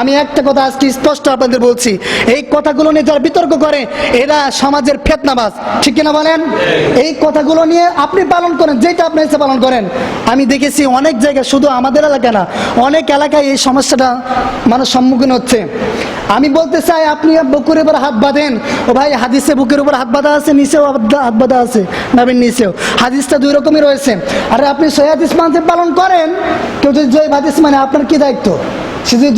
আমি একটা কথা আজকে স্পষ্ট আপনাদের বলছি, এই কথাগুলো নিয়ে যারা বিতর্ক করে এরা সমাজের ফিতনাবাজ, ঠিক কিনা বলেন? এই কথাগুলো নিয়ে আপনি পালন করেন, যেটা আপনি ইচ্ছা পালন করেন। আমি দেখেছি অনেক জায়গায়, শুধু আমাদের এলাকা না, অনেক এলাকায় এই সমস্যাটা মানুষ সম্মুখীন হচ্ছে। আমি বলতে চাই, আপনি বুকের উপর হাত বাঁধেন, ও ভাই হাদিসে বুকের উপর হাত বাঁধা আছে, নিচেও হাত বাঁধা আছে, নাবির নিচেও হাদিসটা দুই রকমই রয়েছে। আরে আপনি সহিহ হাদিস মানতে পালন করেন, কেউ যদি জয়ীফ হাদিস মানে আপনার কি দায়িত্ব? সে যদি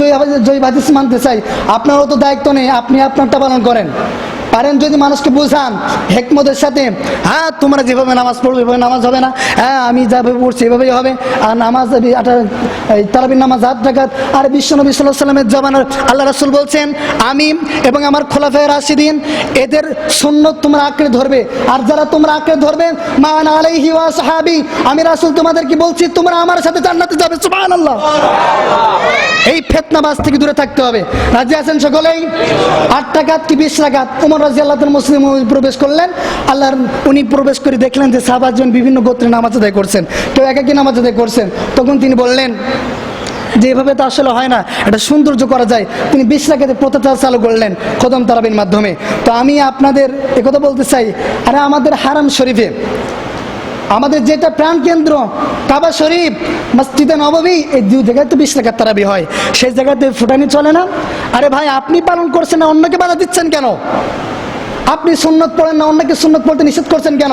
জয়ীফ হাদিস মানতে চাই, আপনারও তো দায়িত্ব নেই, আপনি আপনারটা পালন করেন। পারেন যদি মানুষকে বুঝান হেকমতের সাথে, হ্যাঁ তোমরা যেভাবে নামাজ পড়বে এভাবে নামাজ হবে না, হ্যাঁ আমি যেভাবে পড়ছি এভাবেই হবে, আর নামাজ তারাবির নামাজ 8 রাকাত। আর বিশ্বনবী সাল্লাল্লাহু আলাইহি ওয়াসাল্লামের জামানার আল্লাহ রাসূল বলছেন, আমি এবং আমার খোলাফায়ে রাশিদিন এদের সুন্নত তোমরা আঁকড়ে ধরবে, আর যারা তোমরা আঁকড়ে ধরবে মা আনা আলাইহি ওয়া সাহাবী, আমি রাসূল তোমাদেরকে বলছি তোমরা আমার সাথে জান্নাতে যাবে। সুবহানাল্লাহ। এই ফিতনাবাজ থেকে দূরে থাকতে হবে। রাজি আছেন সকলেই? 8 রাকাত কি 20 রাকাত? ওমর রাদিয়াল্লাহু তাআলা মুসলিম প্রবেশ করলেন, আল্লাহর উনি প্রবেশ করে দেখলেন যে সাহাবাজন বিভিন্ন গোত্রে নামাজ আদায় করছেন, কেউ একাকী নামাজ আদায় করছেন। তখন তিনি বললেন যে এভাবে তো আসলে হয় না, এটা সৌন্দর্য করা যায়। তিনি 20 রাকাতে প্রথাটা চালু করলেন খতম তারাবির মাধ্যমে। তো আমি আপনাদের একথা বলতে চাই, আরে আমাদের হারাম শরীফে, আমাদের যেটা প্রাণ কেন্দ্র কাবা শরীফ, মসজিদে নববী, এই 2 জায়গায় তো 20 রাকাত তারাবি হয়, সেই জায়গাতে ফুটানি চলে না? আরে ভাই আপনি পালন করছেন না, অন্যকে বাধা দিচ্ছেন কেন? আপনি সুন্নত পড়েন না, অন্যকে সুন্নত পড়তে নিষেধ করছেন কেন?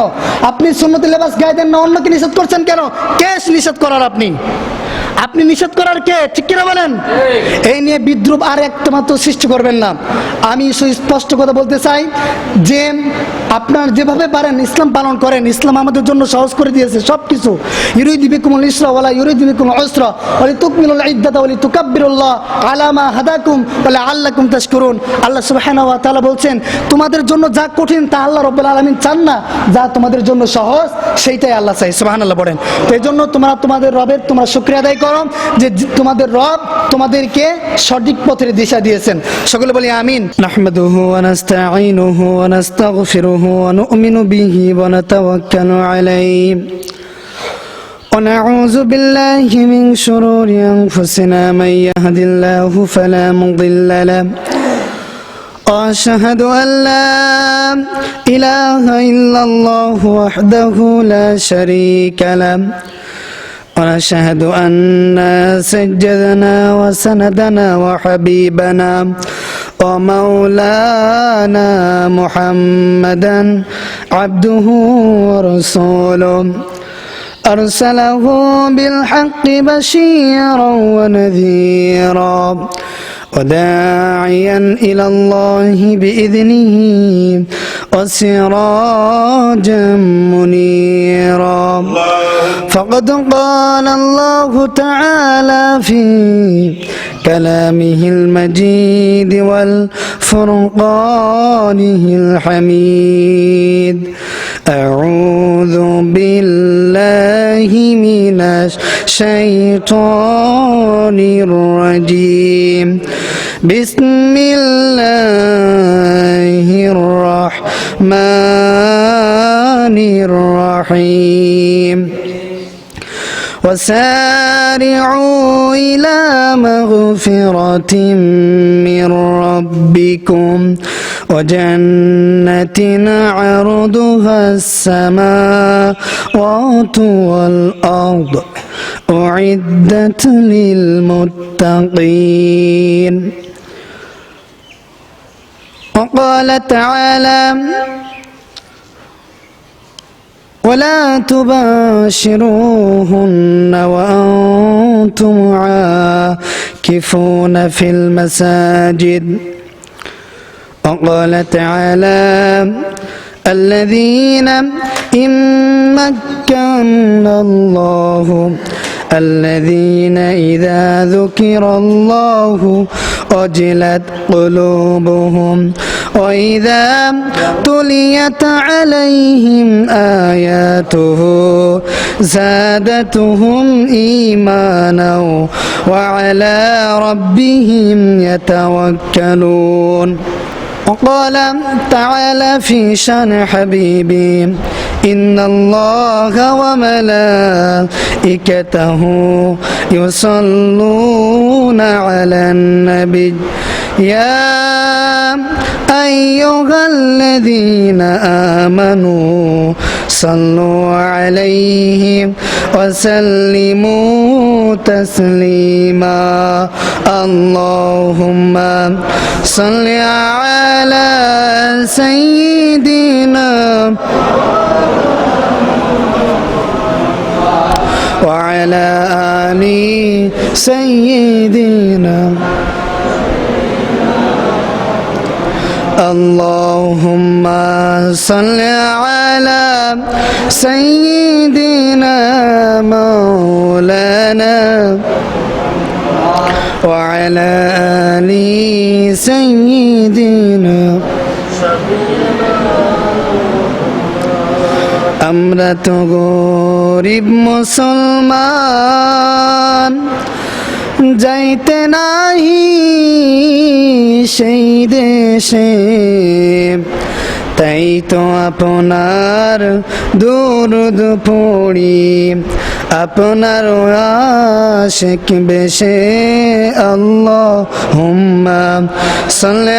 আপনি সুন্নতি লেবাস গায়ে দেন না, অন্যকে নিষেধ করছেন কেন? কে নিষেধ করার? আপনি নিষেধ করার কে? ঠিক কিনা বলেন? এই নিয়ে বিদ্রুপ আর একটা মাত্র সৃষ্টি করবেন না। আমি সুস্পষ্ট কথা বলতে চাই যে আপনার যেভাবে পারেন ইসলাম পালন করেন। ইসলাম আমাদের জন্য সহজ করে দিয়েছে সব কিছু। ইউরিদু বিকুমুল ইসরা ওয়ালা ইউরিদু বিকুমুল উসরা ওয়ালিতুকমিলুল ইদ্দাতা ওয়ালিতুকাব্বিরুল্লাহ আলা মা হাদাকুম ওয়া লাআল্লাকুম তাশকুরুন। আল্লাহ সুবহানাহু ওয়া তাআলা বলছেন, তোমাদের জন্য যা কঠিন তা আল্লাহ রাব্বুল আলামিন চান না, যা তোমাদের জন্য সহজ সেইটাই আল্লাহ চাই। সুবহানাল্লাহ পড়েন। তো এজন্য তোমাদের রবের তোমরা শুকরিয়া আদায় করো যে তোমাদের রব তোমাদেরকে সঠিক পথের দিশা দিয়েছেন। সকলে বলি আমিন। নাহমাদুহু ওয়া নাস্তাঈনুহু ওয়া নাস্তাগফিরুহু ওয়া নু'মিনু বিহি ওয়া নাতাওয়াক্কালু আলাইহি ওয়া নাউযু বিল্লাহি মিন শুরুরি আনফুসিনা মান ইয়াহদিল্লাহু ফালা মুদিল্লা লাহু ওয়া আশহাদু আন লা ইলাহা ইল্লাল্লাহু ওয়াহদাহু লা শারীকা লাহু ونشهد أن سيدنا وسندنا وحبيبنا ومولانا محمدا عبده ورسوله أرسله بالحق بشيرا ونذيرا وداعيا إلى الله بإذنه وسراجا منيرا. فقد قال الله تعالى في كلامه المجيد والفرقانه الحميد: أعوذ بالله من الشيطان الرجيم. بسم الله الرحمن الرحيم. وسارعوا إلى مغفرة من ربكم وجنة عرضها السماوات والأرض أعدت للمتقين. وقال تعالى: ولا تباشروهن وأنتم عاكفون في المساجد. وقال تعالى: الذين إن مكنا الله الذين إذا ذكر الله وجلت قلوبهم وإذا تليت عليهم آياته زادتهم إيمانا وعلى ربهم يتوكلون. وقال تعالى في شأن حبيبي: ইন্নাল্লাহা ওয়া মালাইকাতাহু ইউসাল্লুনা আলান নবী ইয়া আইয়ুহাল্লাযীনা আমানু সাল্লু আলাইহি ওয়া সাল্লিমু তাসলিমা আল্লাহুম্মা সাল্লি আলা সাইয়্যিদিনা ওয়া আলা আলি সাইয়্যিদিনা اللهم صل على سيدنا مولانا وعلى آل سيدنا আমরা তো গরিব মুসলমান যাইতে নাহি সেই দেশে তাই তো আপনার দুরুদ পড়ি আপনার আশিক বেশে আল্লাহুম্মা সাল্লি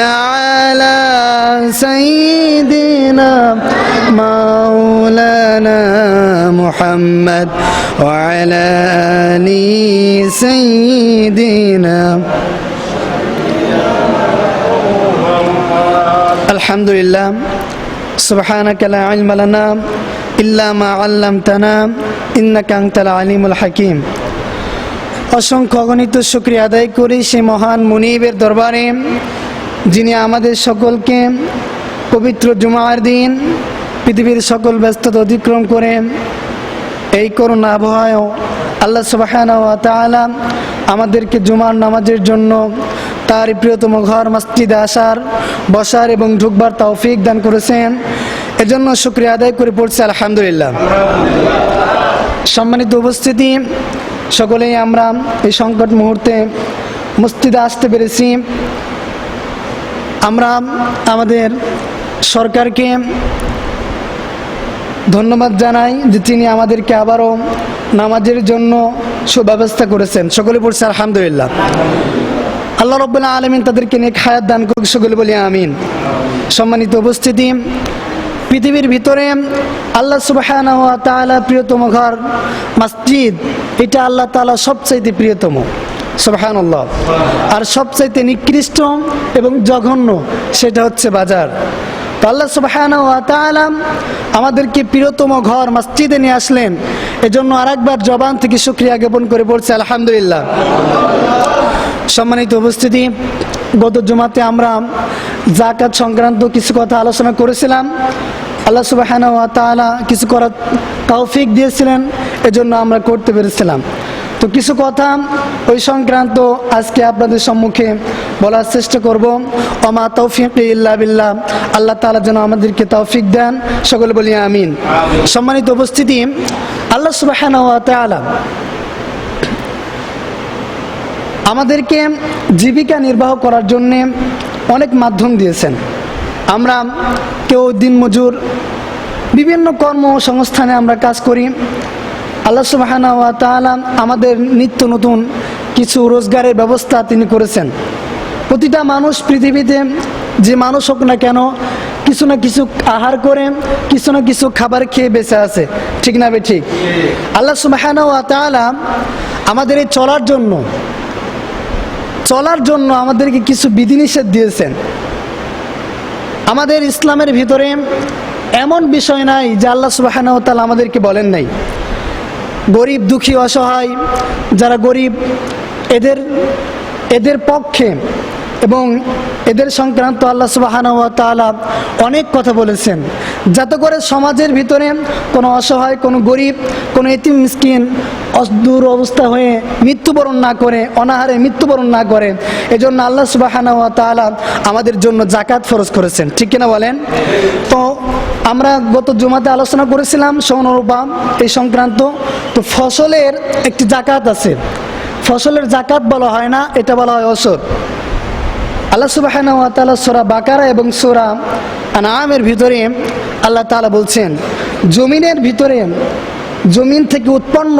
আলা সাইয়্যিদিনা মাওলানা মুহাম্মদ ওয়া আলা আলি সাইয়্যিদিনা আলহামদুলিল্লাহ সুবহানাকা লা ইলমা লানা ইল্লা মা আল্লামতানা ইন্নাকা আনতাল আলিমুল হাকিম। অসংখ্য অগণিত শুকরিয়া আদায় করি সেই মহান মুনিবের দরবারে যিনি আমাদের সকলকে পবিত্র জুমার দিন পৃথিবীর সকল ব্যস্ততা অতিক্রম করে এই করোনা আবহাওয়ায় আল্লাহ সুবহানাহু ওয়া তাআলা আমাদেরকে জুমার নামাজের জন্য তার প্রিয়তম ঘর মসজিদে আসার, বসার এবং ঢুকবার তৌফিক দান করেছেন। এজন্য শুকরিয়া আদায় করে পড়ছি আলহামদুলিল্লাহ। সম্মানিত উপস্থিতি, সকলেই আমরা এই সংকট মুহূর্তে মসজিদে আসতে পেরেছি। আমরা আমাদের সরকারকে ধন্যবাদ জানাই যে তিনি আমাদেরকে আবারও নামাজের জন্য সুব্যবস্থা করেছেন। সকলে পড়ছে আলহামদুলিল্লাহ। আল্লাহ রাব্বুল আলামিন তাদেরকে নেক হায়াত দান করুক, সকলে বলি আমিন। সম্মানিত উপস্থিতি, পৃথিবীর ভিতরে আল্লাহ সুবহানাহু ওয়া তাআলা প্রিয়তম ঘর মসজিদ, এটা আল্লাহ তাআলা সবচাইতে প্রিয়তম, সুবহানাল্লাহ। আর সবচাইতে নিকৃষ্ট এবং জঘন্য সেটা হচ্ছে বাজার। তো আল্লাহ সুবহানাহু ওয়া তাআলা আমাদেরকে প্রিয়তম ঘর মসজিদে নিয়ে আসলেন, এজন্য আরেকবার জবান থেকে শুকরিয়া জ্ঞাপন করে বলছি আলহামদুলিল্লাহ। সম্মানিত উপস্থিতি, গত জুমাতে আমরা যাকাত সংক্রান্ত কিছু কথা আলোচনা করেছিলাম। আল্লাহ সুবহানাহু ওয়া তাআলা কিছু করার তৌফিক দিয়েছিলেন, এজন্য আমরা করতে পেরেছিলাম। তো কিছু কথা ওই সংক্রান্ত আজকে আপনাদের সম্মুখে বলার চেষ্টা করব। ওমা তৌফিক ইল্লা বিল্লাহ, আল্লাহ তাআলা যেন আমাদেরকে তৌফিক দেন, সকলে বলি আমিন। সম্মানিত উপস্থিতি, আল্লাহ সুবহানাহু ওয়া তাআলা আমাদেরকে জীবিকা নির্বাহ করার জন্যে অনেক মাধ্যম দিয়েছেন। আমরা কেউ দিনমজুর, বিভিন্ন কর্মসংস্থানে আমরা কাজ করি। আল্লাহ সুবহানাহু ওয়া তাআলা আমাদের নিত্য নতুন কিছু রোজগারের ব্যবস্থা তিনি করেছেন। প্রতিটা মানুষ পৃথিবীতে যে মানুষ হোক না কেন, কিছু না কিছু আহার করে, কিছু না কিছু খাবার খেয়ে বেঁচে আছে, ঠিক না ঠিক? আল্লাহ সুবহানাহু ওয়া তাআলা আমাদের এই চলার জন্য আমাদেরকে কিছু বিধিনিষেধ দিয়েছেন। আমাদের ইসলামের ভিতরে এমন বিষয় নাই যে আল্লাহ সুবহানাহু ওয়া তাআলা আমাদেরকে বলেন নাই। গরিব, দুঃখী, অসহায় যারা গরিব, এদের পক্ষে এবং এদের সংক্রান্ত আল্লাহ সুবহানাহু ওয়া তাআলা অনেক কথা বলেছেন, যাতে করে সমাজের ভিতরে কোনো অসহায়, কোনো গরিব, কোনো এতিম মিসকিন দূর অবস্থা হয়ে মৃত্যুবরণ না করে, অনাহারে মৃত্যুবরণ না করে। এজন্য আল্লাহ সুবহানাহু ওয়া তাআলা আমাদের জন্য যাকাত ফরজ করেছেন, ঠিক কিনা বলেন? তো আমরা গত জুমাতে আলোচনা করেছিলাম স্বর্ণরূপা এই সংক্রান্ত। তো ফসলের একটি যাকাত আছে, ফসলের যাকাত বলা হয় না, এটা বলা হয় অসর। আল্লাহ সুবহানাহু ওয়া তাআলা সূরা বাকারা এবং সূরা আনআমের ভিতরে আল্লাহ তাআলা বলছেন, জমিনের ভিতরে, জমিন থেকে উৎপন্ন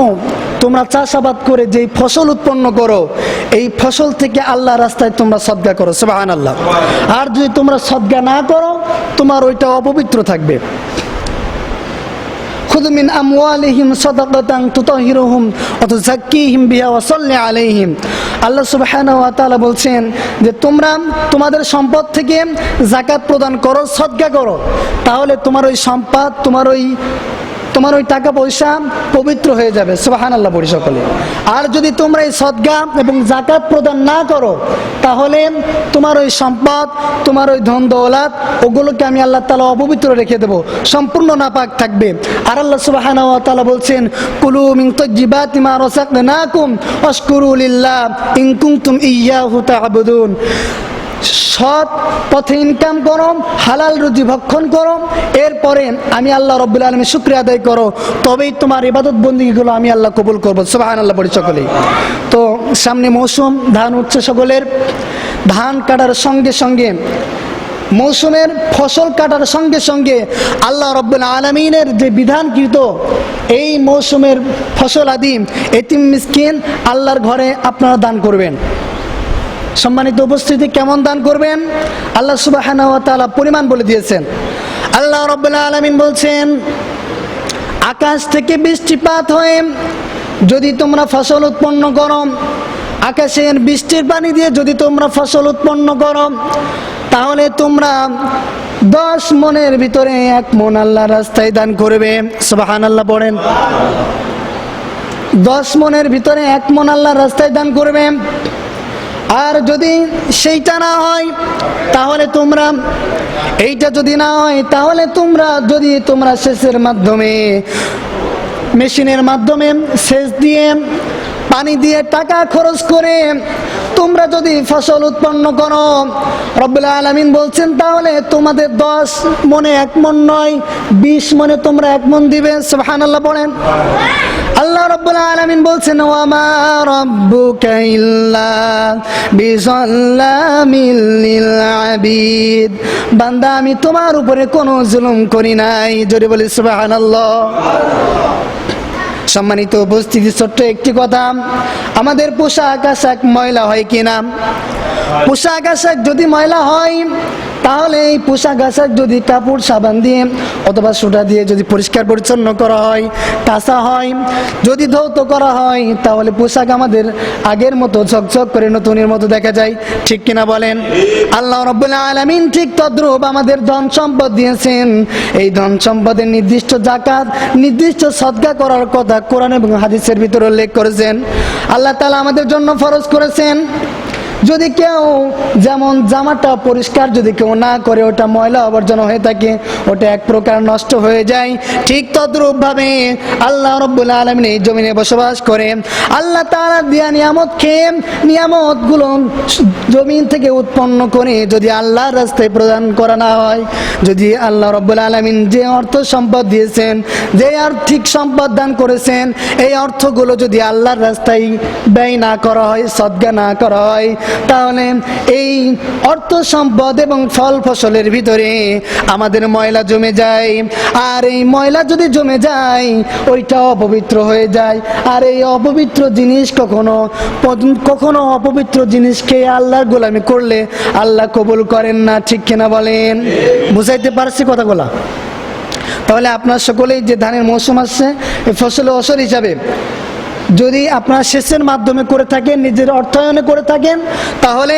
তোমরা চাষাবাদ করে যেই ফসল উৎপন্ন করো, এই ফসল থেকে আল্লাহ রাস্তায় তোমরা সদকা করো, সুবহানাল্লাহ। আর যদি তোমরা সদকা না করো, তোমার ওইটা অপবিত্র থাকবে। খুযু মিন আমওয়ালিহিম সাদাকাতান তুতাহিরুহুম ওয়া তুযাক্কিহিম বিহা ওয়া সাল্লি আলাইহিম। আল্লাহ সুবহানাহু ওয়া তাআলা বলছেন যে তোমরা তোমাদের সম্পদ থেকে যাকাত প্রদান করো, সদকা করো, তাহলে তোমার ওই সম্পদ, তোমার ওই টাকা পয়সা পবিত্র হয়ে যাবে, সুবহানাল্লাহ বলি সকলে। আর যদি তোমরা এই সদকা এবং যাকাত প্রদান না করো, তাহলে তোমার ওই সম্পদ, তোমার ওই ধন দৌলত, ওগুলোকে আমি আল্লাহ তাআলা অপবিত্র রেখে দেব, সম্পূর্ণ নাপাক থাকবে। আর আল্লাহ সুবহানাহু ওয়া তাআলা বলছেন, কুলু মিন তাইয়্যিবাতি মা রাযাকনাকুম ওয়াশকুরু লিল্লাহ ইন কুনতুম ইয়্যাহু তা'বুদুন। সৎ পথে ইনকাম করো, হালাল রুজি ভক্ষণ করো, এরপরে আমি আল্লাহ রাব্বুল আলামিনের শুকরিয়া আদায় করো, তবেই তোমার ইবাদত বন্দেগীগুলো আমি আল্লাহ কবুল করব, সুবহানাল্লাহ বলি সকলেই। তো সামনে মৌসুম, ধান উঠছে সকলের। ধান কাটার সঙ্গে সঙ্গে, মৌসুমের ফসল কাটার সঙ্গে সঙ্গে আল্লাহ রাব্বুল আলামিনের যে বিধানকৃত এই মৌসুমের ফসল আদি এতিম মিসকিন আল্লাহর ঘরে আপনারা দান করবেন। সম্মানিত উপস্থিতি, কেমন দান করবেন? আল্লাহ সুবহানাহু ওয়া তাআলা পরিমাণ বলে দিয়েছেন। আল্লাহ রাব্বুল আলামিন বলছেন, আকাশ থেকে বৃষ্টিপাত হয়ে যদি তোমরা ফসল উৎপন্ন করো, আকাশের বৃষ্টির পানি দিয়ে যদি তোমরা ফসল উৎপন্ন করো, তাহলে তোমরা 10 মনের ভিতরে 1 মন আল্লাহর রাস্তায় দান করবে, সুবহানাল্লাহ পড়েন। 10 মনের ভিতরে 1 মন আল্লাহর রাস্তায় দান করবে। আর যদি সেইটা না হয়, তাহলে তোমরা, এইটা যদি না হয়, তাহলে যদি তোমরা সেচের মাধ্যমে, মেশিনের মাধ্যমে সেচ দিয়ে, পানি দিয়ে, টাকা খরচ করে তোমরা যদি ফসল উৎপন্ন করো, রব্বুল আলামিন বলছেন, তাহলে তোমাদের 10 মনে 1 মন নয়, 20 মনে তোমরা 1 মন দিবে, সুবহানাল্লাহ বলেন। আল্লাহ রাব্বুল আলামিন বলছেন, ওয়া মা রাব্বুকা ইল্লা বিযাল্লামিল লিল আবিদ। বান্দা, আমি তোমার উপরে কোনো জুলুম করি নাই, জোরে বলি সুবহানাল্লাহ। সম্মানিত উপস্থিতি, ছোট্ট একটি কথা, আমাদের পোশাক আশাক ময়লা হয় কিনা? পোশাক আশাক যদি ময়লা হয়, তাহলে এই পোশাক আশাক যদি কাপড় সাবান দিয়ে অথবা সোডা দিয়ে যদি পরিষ্কার পরিচ্ছন্ন করা হয়, কাঁচা হয়, যদি ধৌত করা হয়, তাহলে পোশাক আমাদের আগের মতো ঝকঝক করে নতুনের মতো দেখা যায়, ঠিক কিনা বলেন? আল্লাহ রাব্বুল আলামিন ঠিক তদ্রূপ আমাদের ধন সম্পদ দিয়েছেন। এই ধন সম্পদের নির্দিষ্ট যাকাত, নির্দিষ্ট সদকা করার কথা কোরআন এবং হাদিসের ভিতরে উল্লেখ করেছেন। আল্লাহ তাআলা আমাদের জন্য ফরজ করেছেন, যদি কেউ, যেমন জামাটা পরিষ্কার যদি কেউ না করে, ওটা ময়লা আবর্জনা হয়ে থাকে, ওটা এক প্রকার নষ্ট হয়ে যায়, ঠিক তদ্রূপ ভাবে আল্লাহ রাব্বুল আলামিন এই জমিনে বসবাস করে আল্লাহ তাআলা দেয়া নিয়ামত খেয়ে, নিয়ামতগুলো জমিন থেকে উৎপন্ন করে যদি আল্লাহর রাস্তায় প্রদান করা না হয়, যদি আল্লাহ রাব্বুল আলামিন যে অর্থ সম্পদ দিয়েছেন, যে আর্থিক সম্পদ দান করেছেন, এই অর্থগুলো যদি আল্লাহর রাস্তায় ব্যয় না করা হয়, সদকা না করা হয়, তাহলে এই অর্থ সম্পদ এবং ফল ফসলের ভিতরে আমাদের ময়লা জমে যায়। আর এই ময়লা যদি জমে যায়, ওইটা অপবিত্র হয়ে যায়। আর এই অপবিত্র জিনিস কখনো অপবিত্র জিনিসকে আল্লাহর গোলামি করলে আল্লাহ কবুল করেন না, ঠিক কিনা বলেন? বুঝাইতে পারছি কথাগুলা? তাহলে আপনার সকলেই যে ধানের মৌসুম আসছে, এই ফসলের অসর হিসাবে যদি আপনারা সেচের মাধ্যমে করে থাকেন, নিজের অর্থায়নে করে থাকেন, তাহলে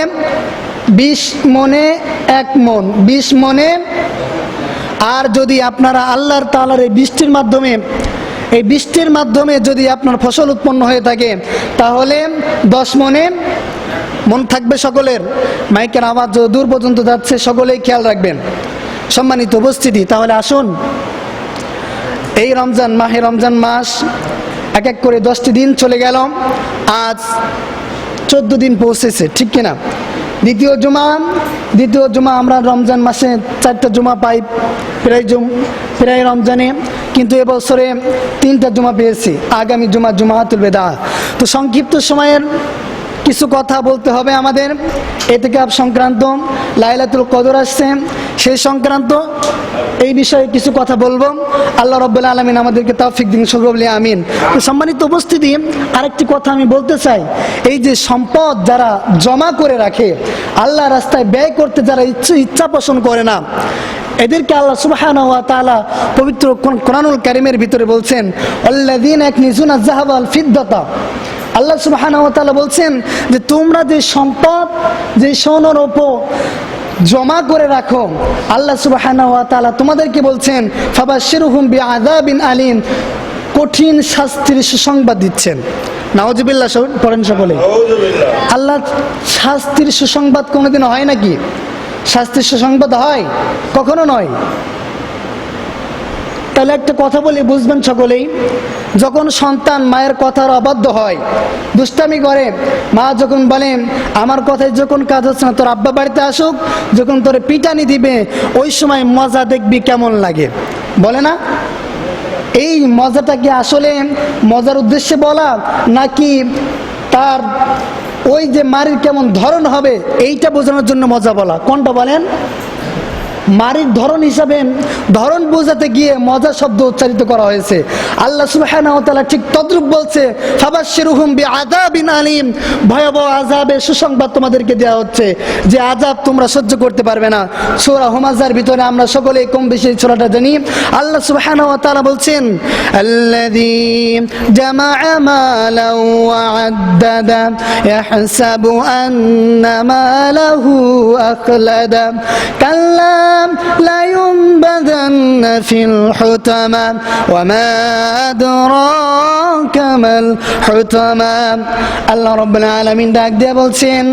20 মনে 1 মন, 20 মনে। আর যদি আপনারা আল্লাহর তাআলার এই বৃষ্টির মাধ্যমে যদি আপনার ফসল উৎপন্ন হয়ে থাকে, তাহলে 10 মনে। মন থাকবে সকলের? মাইকের আওয়াজ দূর পর্যন্ত যাচ্ছে, সকলেই খেয়াল রাখবেন। সম্মানিত উপস্থিতি, তাহলে আসুন, এই মাহে রমজান মাস এক এক করে 10টি দিন চলে গেল, আজ 14 দিন পৌঁছেছে, ঠিক কিনা? দ্বিতীয় জুমা আমরা রমজান মাসে 4টা জুমা পাই প্রায় রমজানে, কিন্তু এবছরে 3টা জুমা পেয়েছি। আগামী জুমাতুল বেদা। তো সংক্ষিপ্ত সময়ের কিছু কথা বলতে হবে আমাদের ইতিকাফ সংক্রান্ত, লাইলাতুল কদর আসছে সেই সংক্রান্ত, এই বিষয়ে কিছু কথা বলবো। আল্লাহ রাব্বুল আলামিন আমাদেরকে তৌফিক দিন, সকলে বলি আমিন। তো সম্মানিত উপস্থিতি, আরেকটি কথা আমি বলতে চাই, এই যে সম্পদ যারা জমা করে রাখে, আল্লাহ রাস্তায় ব্যয় করতে যারা ইচ্ছা পোষণ করে না, এদেরকে আল্লাহ সুবহানাহু ওয়া তাআলা পবিত্র কোরআনুল কারীমের ভিতরে বলছেন, আল্লাযীনা ইয়াকনিজুনা আয-যাহাবা ওয়াল ফিদ্দাতা। আল্লাহ সুবহানাহু ওয়া তাআলা বলছেন যে তোমরা যে সম্পদ, যে সোনা রূপা জমা করে রাখো, আল্লাহ সুবহানাহু ওয়া তাআলা তোমাদেরকে বলছেন ফাবাশশিরহুম বিআযাবিন আলীম, কঠিন শাস্তির সুসংবাদ দিচ্ছেন। নাউজুবিল্লাহ পড়েন সকলে। আল্লাহ শাস্তির সুসংবাদ কোনোদিন হয় নাকি? শাস্তির সুসংবাদ হয়? কখনো নয়। তাহলে একটা কথা বলি, বুঝবেন সকলেই, যখন সন্তান মায়ের কথার অবাধ্য হয়, দুষ্টামি করে, মা যখন বলেন আমার কথায় যখন কাজ হচ্ছে না, তোর আব্বা বাড়িতে আসুক, যখন তোর পিটানি দিবে, ওই সময় মজা দেখবি কেমন লাগে, বলে না? এই মজাটা কি আসলে মজার উদ্দেশ্যে বলা, নাকি তার ওই যে মারির কেমন ধরন হবে এইটা বোঝানোর জন্য মজা বলা? কোনটা বলেন? মারির ধরন হিসাবে ধরন বোঝাতে গিয়ে মজা শব্দ উচ্চারিত করা হয়েছে। আল্লাহ সুবহানাহু ওয়া তাআলা ঠিক তদ্রূপ বলছে, ফাবাশশিরহুম বিআযাবিন আলীম, ভয়াবহ আযাবের সুসংবাদ তোমাদেরকে দেওয়া হচ্ছে, যে আযাব তোমরা সহ্য করতে পারবে না। সূরা হুমাযার ভিতরে আমরা সকলেই কম বেশি সূরাটা জানি। আল্লাহ সুবহানাহু ওয়া তাআলা বলছেন, আল্লাযী জামাআ মালান ওয়া আদ্দাদা ইয়াহসাবু আন্না মালাহু আখলাদা কাল্লা لا ينبذن في الحطمة وما أدراك ما الحطمة। আল্লাহ রাব্বুল আলামিন ডাক দিয়ে বলছেন,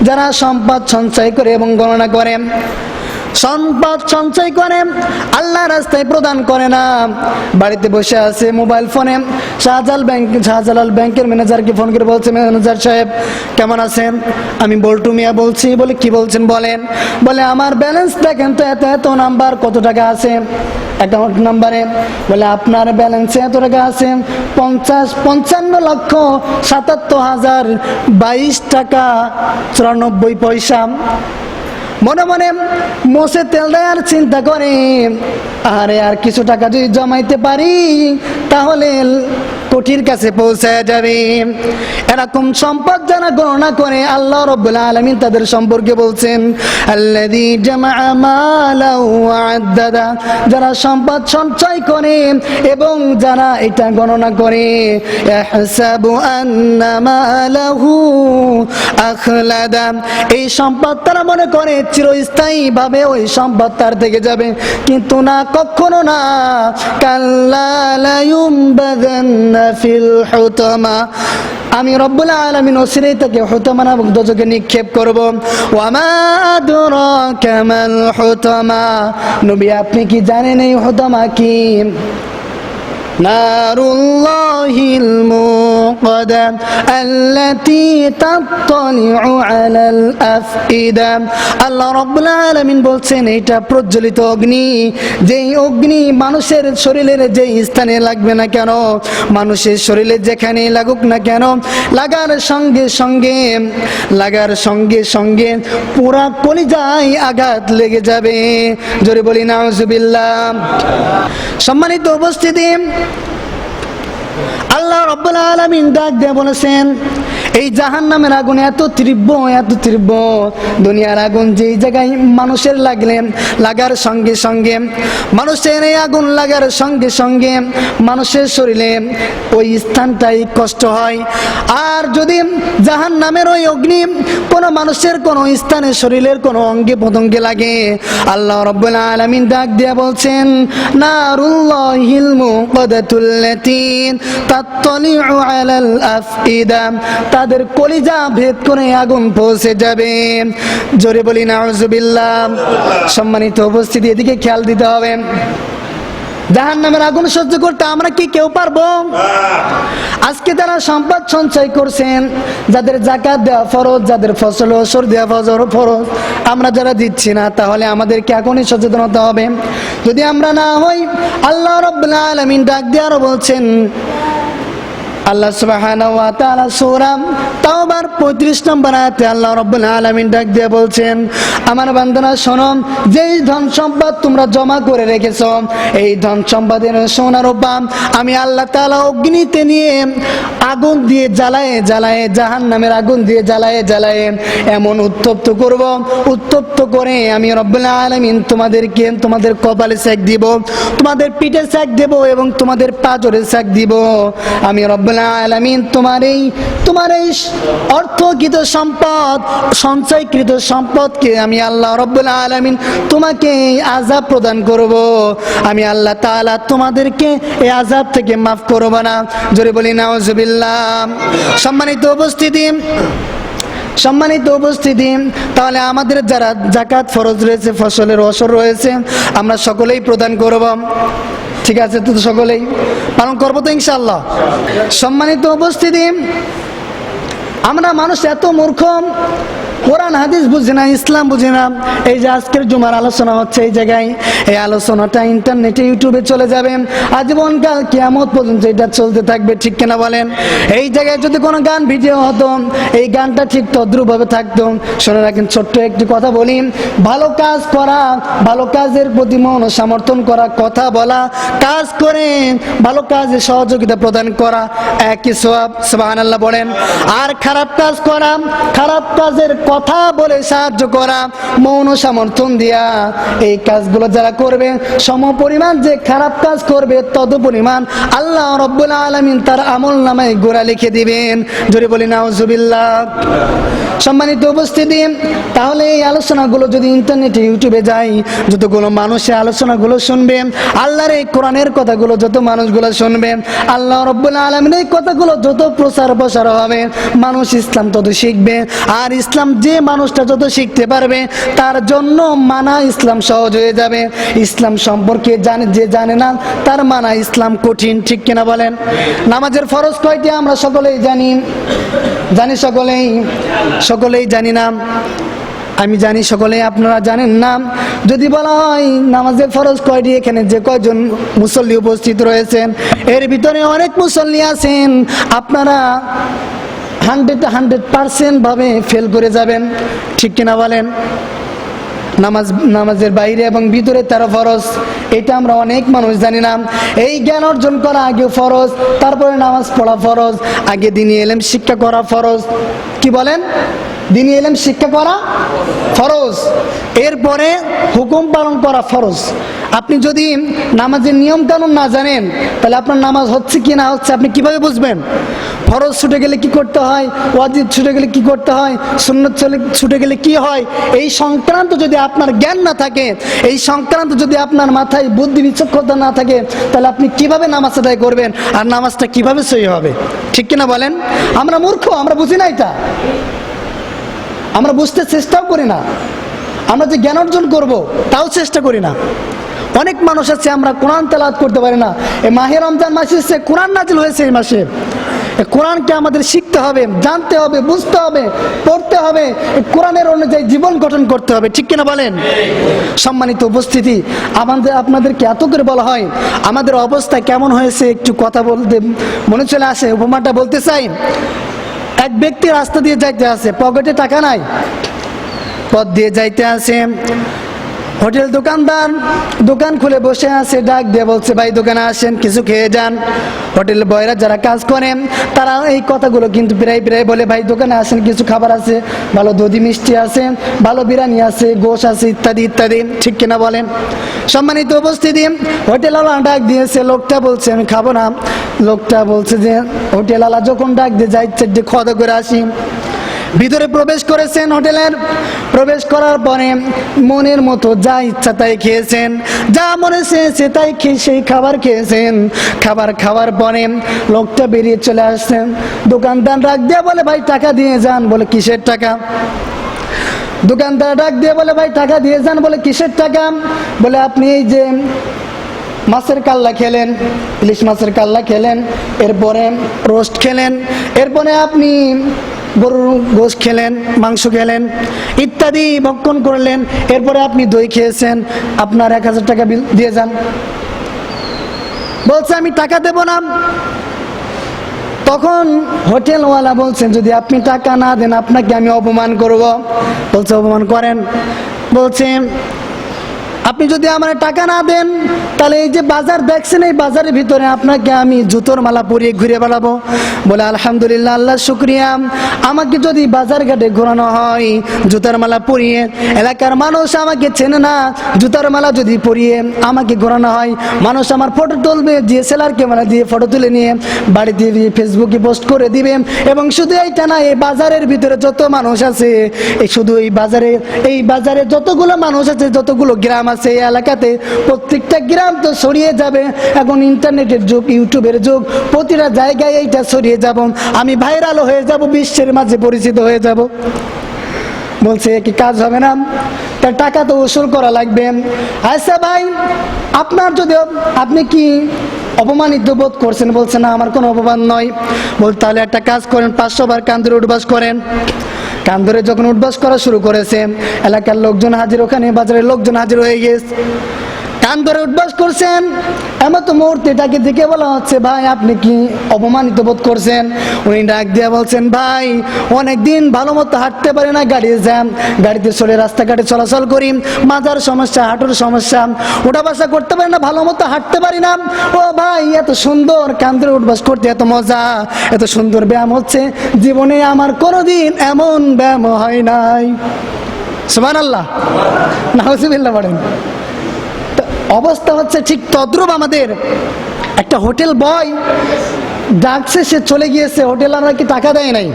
যারা সম্পদ সঞ্চয় করে এবং গণনা করে, সম্পদ সঞ্চয় করে আল্লাহ রাস্তায় প্রদান করে না, বাড়িতে বসে আছে মোবাইল ফোনে, শাহজালাল ব্যাংকের ম্যানেজারকে ফোন করে বলছে, ম্যানেজার সাহেব কেমন আছেন? আমি বল্টু মিয়া বলছি। বলে কি বলছেন বলেন? বলে আমার ব্যালেন্স দেখেন তো, এত এত নাম্বার, কত টাকা আছে অ্যাকাউন্ট নাম্বারে? বলে আপনার ব্যালেন্সে এত টাকা আছে 55,77,022 টাকা 94 পয়সা। মনে মনে মোষে তেল দেয় আর চিন্তা করে, আরে আর কিছু টাকা যদি জমাইতে পারি তাহলে কোটির কাছে পৌঁছায় যাবে। এরকম সম্পদ যারা গণনা করে, আল্লাহ রাব্বুল আলামিন তাদের সম্পর্কে বলছেন, আল্লাযী জামাআ মালান ওয়া আদ্দাদা, যারা সম্পদ সঞ্চয় করে এবং যারা এটা গণনা করে, ইয়াহসাবু আন্না মালাহু আখলাদা, এই সম্পদ তারা মনে করে চিরস্থায়ী ভাবে ওই সম্পদ তার থেকে যাবে, কিন্তু না, কখনো না। কাল্লা লা ইউনবাযান্না ফিল হুতামা, আমি রব্বুল আলামিন ওসিরাই তাকে হুতামা নামক দোজখে নিক্ষেপ করব। ওয়া মা আদরাকা মাল হুতামা, নবী আপনি কি জানেন এই হুতামা কি? নারুল্লাহিল মুকাদা আল্লাতী তাত্তালিউ আলাল আফইদা। আল্লাহ রাব্বুল আলামিন বলছেন, এটা প্রজ্বলিত অগ্নি, যেই অগ্নি মানুষের শরীরের যেই স্থানে লাগবে না কেন, মানুষের শরীরে যেখানে লাগুক না কেন, লাগার সঙ্গে সঙ্গে পুরা কলিজায় আঘাত লেগে যাবে। জোরে বলি নাউজুবিল্লাহ। সম্মানিত উপস্থিতি, আল্লাহ রাব্বুল আলামিন ডাক দিয়ে বলেছেন, এই জাহান্নামের আগুন এত তীব্র, দুনিয়ার আগুন যেই জায়গায় মানুষের লাগার সঙ্গে সঙ্গে, মানুষের এই আগুন লাগার সঙ্গে সঙ্গে মানুষের শরীরে ওই স্থানটাই কষ্ট হয়। আর যদি জাহান্নামের ওই অগ্নি কোনো মানুষের কোনো স্থানে, শরীরের কোনো অঙ্গে প্রত্যঙ্গে লাগে, আল্লাহ রাব্বুল আলামিন ডাক দিয়ে বলছেন, নারুল্লাহিল মুকাদাতুল্লাতী তাত্তালিউ আলাল আফইদা, তাদের কলিজা ভেদ করে আগুন পৌঁছে যাবে। জোরে বলি নাউজুবিল্লাহ। সম্মানিত উপস্থিতি, এদিকে খেয়াল দিতে হবে। জাহান্নামের আগুন সহ্য করতে আমরা কি কেউ পারবো? আজকে যারা সম্পদ সঞ্চয় করছেন, যাদের যাকাত দেওয়া ফরজ, যাদের ফসল ওসর দেওয়া ফরজ, আমরা যারা দিচ্ছি না, তাহলে আমাদেরকে এখনই সচেতন হতে হবে। যদি আমরা না হই, আল্লাহ রাব্বুল আলামিন ডাক দিয়ে আরো বলছেন, আল্লাহ সুবহানাহু ওয়া তাআলা সূরা তাওবার 35 নম্বর আয়াতে আল্লাহ রাব্বুল আলামিন ডাক দিয়ে বলছেন, আমার বান্দারা শোনো, যেই ধন সম্পদ তোমরা জমা করে রেখেছো, এই ধন সম্পদের সোনা রূপা আমি আল্লাহ তাআলা অগ্নিতে নিয়ে আগুন দিয়ে জ্বালায়ে জ্বালায়ে, জাহান্নামের আগুন দিয়ে জ্বালায়ে জ্বালায়ে এমন উত্তপ্ত করব, উত্তপ্ত করে আমি রব্বুল আলামিন তোমাদেরকে তোমাদের কপালে সেক দিব, তোমাদের পিঠে সেক দেব এবং তোমাদের পাঁজরে সেক দিব। আমি রব্বুল আলামিন তোমার এই অর্থকৃত সম্পদ, সঞ্চয়কৃত সম্পদকে আমি আল্লাহ রব্বুল আলামিন তোমাকে আযাব প্রদান করব। আমি আল্লাহ তাআলা তোমাদেরকে এই আযাব থেকে মাফ করব না। জোরে বলি নাউজুবিল্লাহ। সম্মানিত উপস্থিতি, তাহলে আমাদের যারা যাকাত ফরজ রয়েছে, ফসলের ওসর রয়েছে, আমরা সকলেই প্রদান করব। ঠিক আছে তো, সকলেই পালন করবো তো ইনশাআল্লাহ। সম্মানিত উপস্থিতি, আমরা মানুষ এত মূর্খ, কোরআন হাদিস বুঝে না, ইসলাম বুঝে না। এই যে আজকের জুমার আলোচনা হচ্ছে এই জায়গায়, এই আলোচনাটা ইন্টারনেটে ইউটিউবে চলে যাবে, আজীবনকাল কিয়ামত পর্যন্ত এটা চলতে থাকবে। ঠিক কিনা বলেন? এই জায়গায় যদি কোনো গান ভিডিও হতো, এই গানটা ঠিক তদ্রুপভাবে থাকতো। শুনে রাখেন, ছোট্ট একটি কথা বলি, ভালো কাজ করা, ভালো কাজের প্রতি মন সমর্থন করা, কথা বলা, কাজ করে ভালো কাজে সহযোগিতা প্রদান করা, একই সওয়াব। সুবহানাল্লাহ বলেন। আর খারাপ কাজ করা, খারাপ কাজের কথা বলে সাহায্য করা, মৌন সমর্থন দিয়া, এই কাজগুলো যারা করবে, সমপরিমাণ যে খারাপ কাজ করবে তত পরিমাণ আল্লাহ রাব্বুল আলামিন তার আমলনামায় গোরা লিখে দিবেন। জোরে বলি নাউজুবিল্লাহ। সম্মানিত উপস্থিতি, তাহলে এই আলোচনাগুলো যদি ইন্টারনেটে ইউটিউবে যায়, যতগুলো মানুষ এই আলোচনাগুলো শুনবে, আল্লাহর এই কোরআনের কথাগুলো যত মানুষগুলো শুনবে, আল্লাহ রাব্বুল আলামিন এই কথাগুলো যত প্রচার প্রসার হবে, মানুষ ইসলাম তত শিখবে। আর ইসলাম যে মানুষটা যত শিখতে পারবে, তার জন্য মানা ইসলাম সহজ হয়ে যাবে। ইসলাম সম্পর্কে যে জানে না, তার মানা ইসলাম কঠিন। ঠিক কিনা বলেন? নামাজের ফরজ কয়টি আমরা সকলেই জানি, সকলেই জানি না। আমি জানি সকলেই আপনারা জানেন না। যদি বলা হয় নামাজের ফরজ কয়টি, এখানে যে কয়জন মুসল্লি উপস্থিত রয়েছেন, এর ভিতরে অনেক মুসল্লি আছেন, আপনারা 100% ভাবে ফেল করে যাবেন। ঠিক কিনা বলেন? নামাজের বাইরে এবং ভিতরে 13 ফরজ, এটা আমরা অনেক মানুষ জানি না। এই জ্ঞান অর্জন করা আগে ফরজ, তারপরে নামাজ পড়া ফরজ, আগে দ্বীনি ইলম শিক্ষা করা ফরজ। কি বলেন? দ্বীনি ইলম শিক্ষা করা ফরজ, এরপরে হুকুম পালন করা ফরজ। আপনি যদি নামাজের নিয়ম কানুন না জানেন, তাহলে আপনার নামাজ হচ্ছে কি না হচ্ছে আপনি কিভাবে বুঝবেন? ফরজ ছুটে গেলে কি করতে হয়, ওয়াজিব ছুটে গেলে কি করতে হয়, সুন্নত ছুটে গেলে কি হয়, এই সংক্রান্ত যদি আপনার জ্ঞান না থাকে, এই সংক্রান্ত যদি আপনার মাথায় বুদ্ধি বিচক্ষণতা না থাকে, তাহলে আপনি কিভাবে নামাজ আদায় করবেন আর নামাজটা কিভাবে সহি হবে? ঠিক কিনা বলেন? আমরা মূর্খ, আমরা বুঝি না, এটা আমরা বুঝতে চেষ্টাও করি না। আমরা যে জ্ঞান অর্জন করব তাও চেষ্টা করি না। অনেক মানুষ আছে, আমরা কোরআন তেলাওয়াত করতে পারি না। এই মাহে রমজান মাসে কোরআন নাজিল হয়েছে, এই মাসে কোরআনকে আমাদের শিখতে হবে, জানতে হবে, বুঝতে হবে, পড়তে হবে, কোরআনের অনুযায়ী জীবন গঠন করতে হবে। ঠিক কিনা বলেন? সম্মানিত উপস্থিতি, আপনাদেরকে এত করে বলা হয়, আমাদের অবস্থা কেমন হয়েছে একটু কথা বলতে মনে চলে আসে। উপমাটা বলতে চাই, এক ব্যক্তি রাস্তা দিয়ে যাইতে আছে, পকেটে টাকা নাই, পথ দিয়ে যাইতে আছে, হোটেল দোকানদার দোকান খুলে বসে আছে, ডাক দিয়ে বলছে, ভাই দোকানে আসেন, কিছু খেয়ে যান। হোটেল বয়রা যারা কাজ করেন, তারা এই কথাগুলো কিন্তু প্রায় বলে, ভাই দোকানে আসেন, কিছু খাবার আছে, ভালো দধি মিষ্টি আছে, ভালো বিরিয়ানি আছে, গোশ আছে, ইত্যাদি ইত্যাদি। ঠিক কিনা বলেন? সম্মানিত উপস্থিতি, হোটেলওয়ালা ডাক দিয়েছে, লোকটা বলছে আমি খাবো না। লোকটা বলছে যে হোটেলওয়ালা যখন ডাক দিয়ে যাইছে, যে খাওয়া করে আসি। ভিতরে প্রবেশ করেছেন, হোটেলের প্রবেশ করার পরে মনের মতো যা ইচ্ছা তাই খেয়েছেন, যা মনে চেয়েছে তাই সেই খাবার খেয়েছেন। খাবার খাওয়ার পরে লোকটা বেরিয়ে চলে আসছেন। দোকানদার ডাক দিয়ে বলে, ভাই টাকা দিয়ে যান। বলে কিসের টাকা? দোকানদার ডাক দিয়ে বলে, ভাই টাকা দিয়ে যান। বলে কিসের টাকা? বলে আপনি এই যে মাছের কাল্লা খেলেন, ইলিশ মাছের কাল্লা খেলেন, এরপরে রোস্ট খেলেন, এরপরে আপনি গরুর গোশ খেলেন, মাংস খেলেন, ইত্যাদি ভক্ষণ করলেন, এরপরে আপনি দই খেয়েছেন, আপনার 1000 টাকা বিল দিয়ে যান। বলছে আমি টাকা দেব না। তখন হোটেলওয়ালা বলছেন, যদি আপনি টাকা না দেন আপনাকে আমি অপমান করব। বলছে অপমান করেন। বলছে আপনি যদি আমার টাকা না দেন তাহলে এই যে বাজার দেখছেন এই বাজারের ভিতরে আপনাকে আমি জুতোর মালা পরিয়ে ঘুরে বেড়াবো। বলে আলহামদুলিল্লাহ, আল্লাহ শুকরিয়া, আমাকে যদি বাজার ঘাটে ঘোরানো হয় জুতার মালা পরিয়ে, এলাকার মানুষ আমাকে চেনে না, জুতার মালা যদি পরিয়ে আমাকে ঘোরানো হয়, মানুষ আমার ফটো তুলবে, DSLR ক্যামেরা দিয়ে ফটো তুলে নিয়ে বাড়িতে দিয়ে ফেসবুকে পোস্ট করে দিবে। এবং শুধু এইটা না, এই বাজারের ভিতরে যত মানুষ আছে, এই শুধু এই বাজারে যতগুলো মানুষ আছে, যতগুলো গ্রাম আছে এই এলাকাতে, প্রত্যেকটা গ্রাম তো ছড়িয়ে যাবে। এখন ইন্টারনেটের যুগ, ইউটিউবের যুগ, প্রতিটা জায়গায় এইটা ছড়িয়ে যাব, আমি ভাইরাল হয়ে যাব, বিশ্বের মাঝে পরিচিত হয়ে যাব। বলছে কি কাজ হবে না, তার টাকা তো উসুল করা লাগবে। আচ্ছা ভাই, আপনি কি অপমানিত বোধ করছেন? বলছে না, আমার কোনো অপমান নয়। বল তাহলে একটা কাজ করেন, 500 বার কান ধরে উঠবাস করেন। কান ধরে যখন উঠবাস করা শুরু করেছে, এলাকার লোকজন হাজির, ওখানে বাজারের লোকজন হাজির হয়ে গেছে। কান ধরে উঠবাস করছেন, এমন তো মুহূর্তে তাকে দেখে বলা হচ্ছে, ভাই আপনি কি অপমানিত বোধ করছেন? উনি ডাক দিয়ে বলছেন, ভাই অনেকদিন ভালো মতো হাঁটতে পারি না, গাড়িতে চলে রাস্তাঘাটে চলাচল করি, মাজার সমস্যা, হাঁটুর সমস্যা, ওঠা বসা করতে পারি না, ভালো মতো হাঁটতে পারি না। ও ভাই, এত সুন্দর কান ধরে উঠবাস করতে এত মজা, এত সুন্দর ব্যায়াম হচ্ছে, জীবনে আমার কোনোদিন এমন ব্যায়াম হয় নাই। সুবহানাল্লাহ, নাউজুবিল্লাহ পড়েন। অবস্থা হচ্ছে ঠিক তদ্রূপ। আমাদের একটা হোটেল বয় ডাকছে, সে চলে গিয়েছে, হোটেল আর কি টাকা দেয় নাই,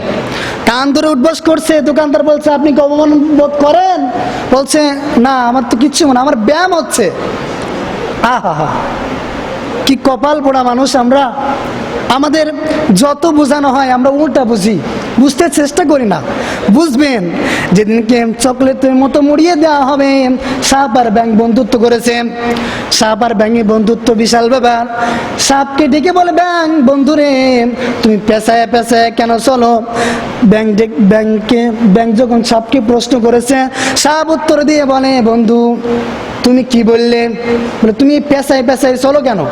কান ধরে উঠবাস করছে। দোকানদার বলছে, আপনি কি অপমান বোধ করেন? বলছে না, আমার তো কিচ্ছু না, আমার ব্যায়াম হচ্ছে। আহা, কি কপাল পোড়া মানুষ আমরা। আমাদের যত বোঝানো হয় আমরা উল্টা বুঝি, বুঝতে চেষ্টা করি না। বুঝবেন, যেদিনকে চকলেটের মতো মুড়িয়ে দেওয়া হবে, সাপ আর ব্যাঙ বন্ধুত্ব করেছে, সাপ আর ব্যাঙে বন্ধুত্ব বিশাল ব্যাপার। সাপকে ডেকে বলে, বন্ধুরে তুমি পেঁচায় পেঁচায় কেন চলো? ব্যাঙ যখন সাপকে প্রশ্ন করেছে, সাপ উত্তর দিয়ে বলে, বন্ধু তুমি কি বললে? বলে তুমি পেঁচায় পেঁচায় চলো কেন?